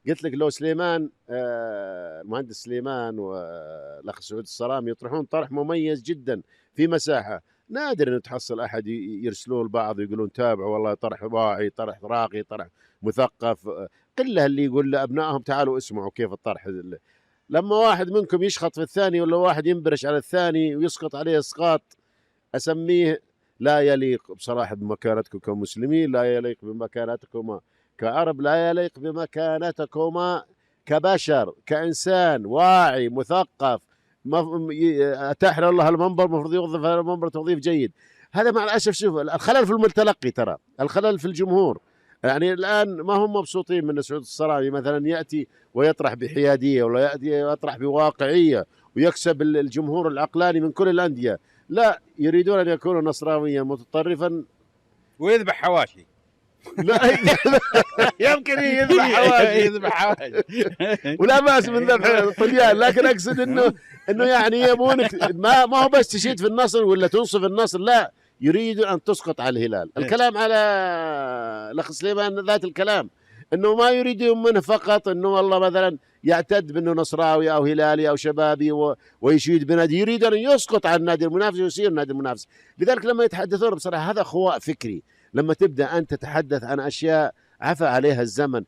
قلت لك لو سليمان المهندس سليمان والاخ سعود الصرامي يطرحون طرح مميز جدا في مساحه، نادر ان تحصل احد يرسلون لبعض ويقولون تابعوا والله طرح واعي، طرح راقي، طرح مثقف. قله اللي يقول لابنائهم تعالوا اسمعوا كيف الطرح. لما واحد منكم يشخط في الثاني ولا واحد ينبرش على الثاني ويسقط عليه اسقاط، اسميه لا يليق بصراحه بمكانتكم كمسلمين، لا يليق بمكانتكم كعرب، لا يليق بمكانتكما كبشر، كإنسان واعي مثقف أتاح له الله المنبر، المفروض يوظف هذا المنبر توظيف جيد. هذا مع الأسف شوف الخلل في المتلقي، ترى الخلل في الجمهور. يعني الآن ما هم مبسوطين من سعود الصرامي مثلا يأتي ويطرح بحيادية ولا يأتي ويطرح بواقعية ويكسب الجمهور العقلاني من كل الأندية. لا، يريدون أن يكونوا نصرانيا متطرفا ويذبح حواشي. لا يمكن يذبح حواجز يذبح حواشي ولا باس من ذبح الطليان، لكن اقصد انه يعني يبونك ما هو بس تشيد في النصر ولا تنصف النصر، لا، يريدون ان تسقط على الهلال. الكلام على الاخ سليمان ذات الكلام، انه ما يريدون منه فقط انه والله مثلا يعتد بانه نصراوي او هلالي او شبابي ويشيد بنادي، يريد ان يسقط على النادي المنافس ويصير النادي المنافس. لذلك لما يتحدثون بصراحه هذا خواء فكري، لما تبدا انت تتحدث عن اشياء عفى عليها الزمن.